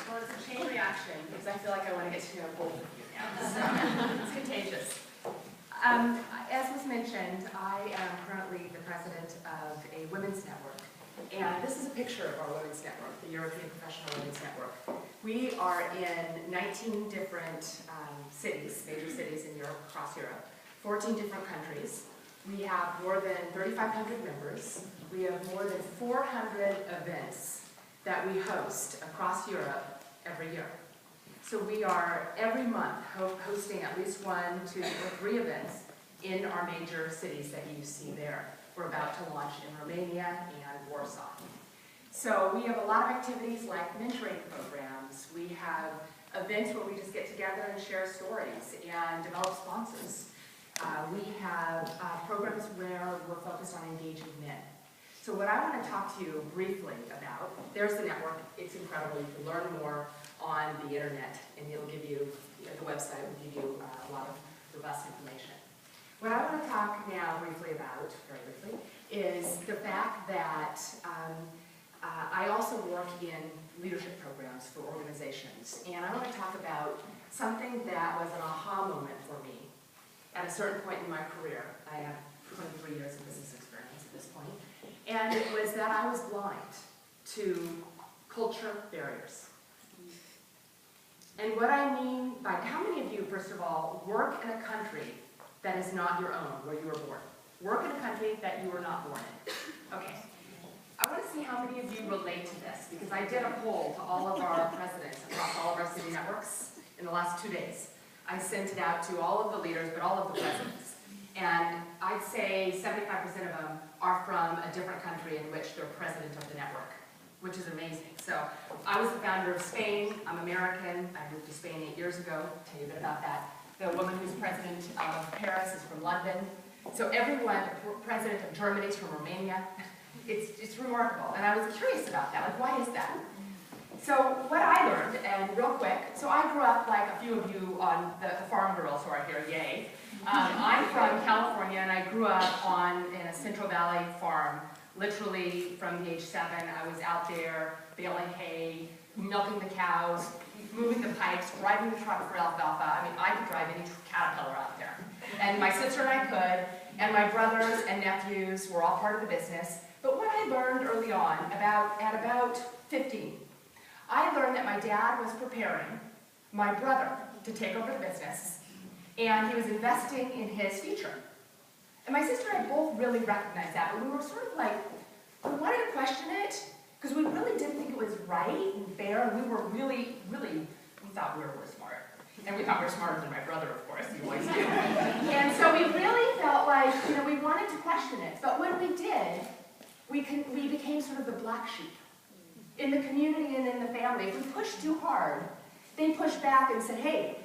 Well, it's a chain reaction because I feel like I want to get to know both of you now. So it's contagious. As was mentioned, I am currently the president of a women's network. And this is a picture of our women's network, the European Professional Women's Network. We are in 19 different cities, major cities in Europe, across Europe, 14 different countries. We have more than 3,500 members. We have more than 400 events that we host across Europe every year. So we are every month hosting at least 1, 2, or 3 events in our major cities that you see there. We're about to launch in Romania and Warsaw. So we have a lot of activities like mentoring programs. We have events where we just get together and share stories and develop sponsors. We have programs where we're focused on engaging men. So what I want to talk to you briefly about, there's the network. It's incredible. You can learn more on the internet, and it'll give you, the website will give you a lot of robust information. What I want to talk now briefly about, very briefly, is the fact that I also work in leadership programs for organizations. And I want to talk about something that was an aha moment for me at a certain point in my career. I have 23 years of business experience at this point. And it was that I was blind to culture barriers. And what I mean by, how many of you, first of all, work in a country that is not your own, where you were born? Work in a country that you were not born in. Okay. I want to see how many of you relate to this, because I did a poll to all of our presidents across all of our city networks in the last 2 days. I sent it out to all of the leaders, but all of the presidents. And I'd say 75% of them are from a different country in which they're president of the network, which is amazing. So I was the founder of Spain. I'm American. I moved to Spain 8 years ago. I'll tell you a bit about that. The woman who's president of Paris is from London. So everyone, the president of Germany is from Romania. It's remarkable. And I was curious about that. Like, why is that? So what I learned, and real quick, so I grew up like a few of you on the farm girls who are here, yay. I'm from California, and I grew up in a Central Valley farm. Literally from the age 7, I was out there baling hay, milking the cows, moving the pipes, driving the truck for alfalfa. I mean, I could drive any caterpillar out there. And my sister and I could, and my brothers and nephews were all part of the business. But what I learned early on, at about 15, I learned that my dad was preparing my brother to take over the business, and he was investing in his future. And my sister and I both really recognized that, but we were sort of like, we wanted to question it, because we really didn't think it was right and fair, and we were really, we thought we were smart. And we thought we were smarter than my brother, of course, you always do. And so we really felt like, we wanted to question it. But when we did, we became sort of the black sheep in the community and in the family. If we pushed too hard, they pushed back and said, hey,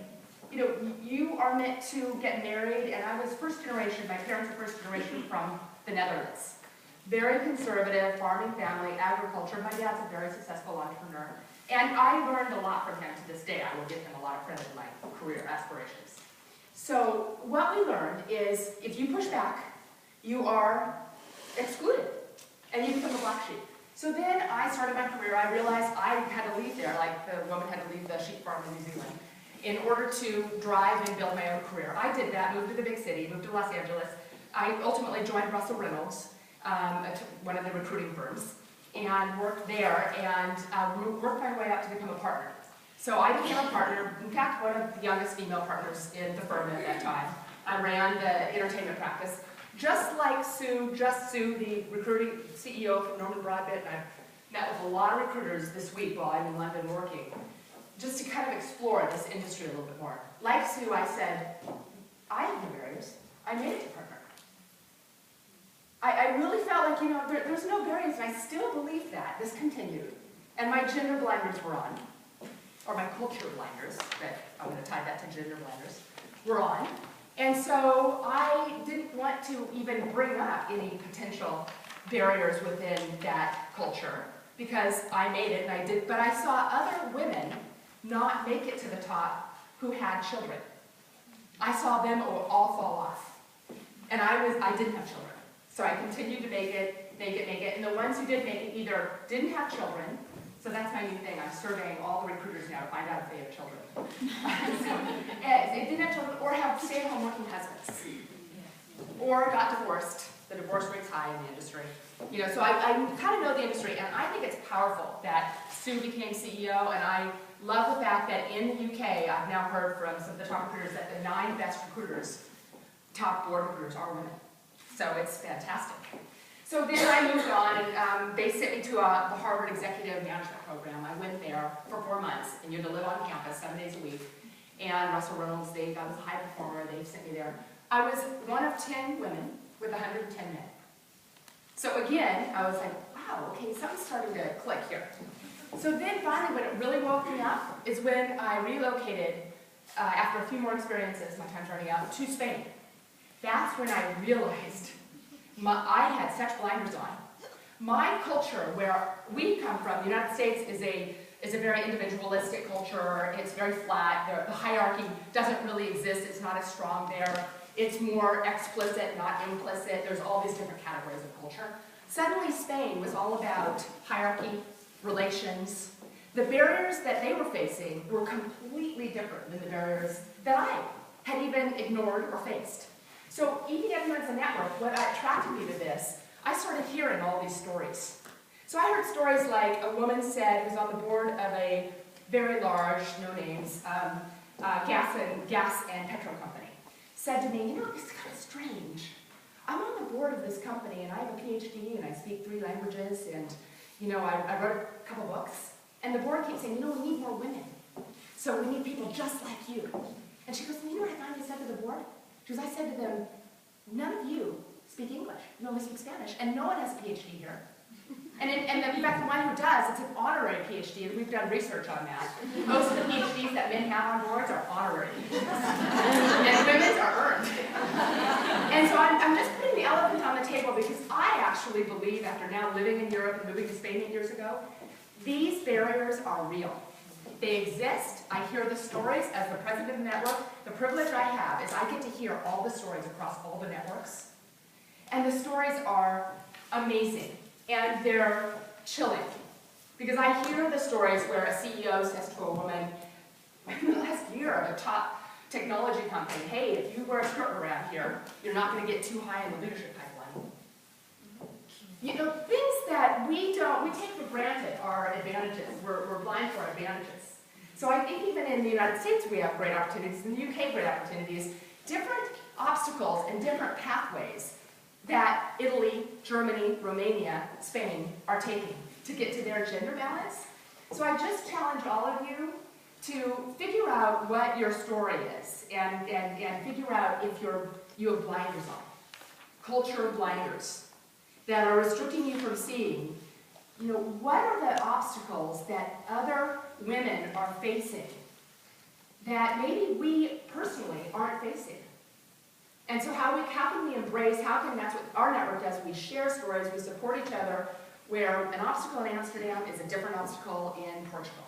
you are meant to get married. And I was first generation, my parents were first generation from the Netherlands. Very conservative, farming family, agriculture. My dad's a very successful entrepreneur. And I learned a lot from him to this day. I will give him a lot of credit in my career aspirations. So what we learned is if you push back, you are excluded. And you become a black sheep. So then I started my career. I realized I had to leave there, like the woman had to leave the sheep farm in New Zealand, in order to drive and build my own career. I did that, moved to the big city, moved to Los Angeles. I ultimately joined Russell Reynolds, one of the recruiting firms, and worked there, and worked my way up to become a partner. So I became a partner, in fact, one of the youngest female partners in the firm at that time. I ran the entertainment practice. Just like Sue, the recruiting CEO from Norman Broadbent, and I've met with a lot of recruiters this week while I'm in London working, just to kind of explore this industry a little bit more. Like Sue, I said, I have no barriers. I made it to partner. I really felt like, there's no barriers, and I still believe that. This continued. And my gender blinders were on, or my culture blinders, but I'm going to tie that to gender blinders, were on. And so I didn't want to even bring up any potential barriers within that culture, because I made it and I did, but I saw other women not make it to the top who had children. I saw them all fall off. And I didn't have children. So I continued to make it. And the ones who did make it either didn't have children, so that's my new thing. I'm surveying all the recruiters now to find out if they have children. So, they didn't have children or have stay-at-home working husbands. Or got divorced. The divorce rate's high in the industry. You know, so I kind of know the industry, and I think it's powerful that Sue became CEO, and I love the fact that in the UK, I've now heard from some of the top recruiters that the 9 best recruiters, top board recruiters, are women. So it's fantastic. So then I moved on, and they sent me to the Harvard Executive Management Program. I went there for 4 months, and you had to live on campus 7 days a week. And Russell Reynolds, I was a high performer, they sent me there. I was one of 10 women with 110 men. So again, I was like, wow, okay, something's starting to click here. So then finally, when it really woke me up, is when I relocated, after a few more experiences, my time's running out, to Spain. That's when I realized I had such blinders on. My culture, where we come from, the United States is a very individualistic culture. It's very flat. The hierarchy doesn't really exist. It's not as strong there. It's more explicit, not implicit. There's all these different categories of culture. Suddenly, Spain was all about hierarchy, relations. The barriers that they were facing were completely different than the barriers that I had even ignored or faced. So EPWN as a network, what attracted me to this, I started hearing all these stories. So I heard stories like a woman said, who's on the board of a very large, no names, gas and petrol company, said to me, you know, it's kind of strange. I'm on the board of this company, and I have a PhD, and I speak 3 languages, and you know, I wrote a couple books, and the board keeps saying, you know, we need more women. So we need people just like you. And she goes, you know what I finally said to the board? She goes, I said to them, none of you speak English. You only speak Spanish, and no one has a PhD here. And in fact, the one who does, it's an honorary PhD, and we've done research on that. Most of the PhDs that men have on boards are honorary. And women's are earned. And so I'm just putting the elephant on the table because I actually believe, after now living in Europe and moving to Spain 8 years ago, these barriers are real. They exist. I hear the stories. As the president of the network, the privilege I have is I get to hear all the stories across all the networks. And the stories are amazing. And they're chilling. Because I hear the stories where a CEO says to a woman, in the last year of a top technology company, hey, if you wear a skirt around here, you're not going to get too high in the leadership pipeline. You know, things that we take for granted are advantages. We're blind for our advantages. So I think even in the United States we have great opportunities, in the UK great opportunities, different obstacles and different pathways that Italy, Germany, Romania, Spain are taking to get to their gender balance. So I just challenge all of you to figure out what your story is and figure out if you have blinders on, culture blinders that are restricting you from seeing, you know, what are the obstacles that other women are facing that maybe we personally aren't facing. And so how can we embrace, that's what our network does, we share stories, we support each other, where an obstacle in Amsterdam is a different obstacle in Portugal.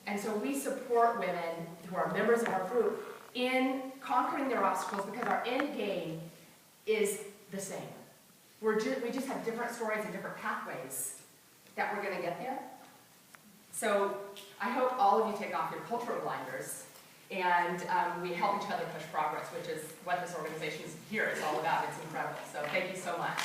And so we support women who are members of our group in conquering their obstacles because our end game is the same. We just have different stories and different pathways that we're going to get there. So I hope all of you take off your cultural blinders and we help each other push progress, which is what this organization here is all about. It's incredible. So thank you so much.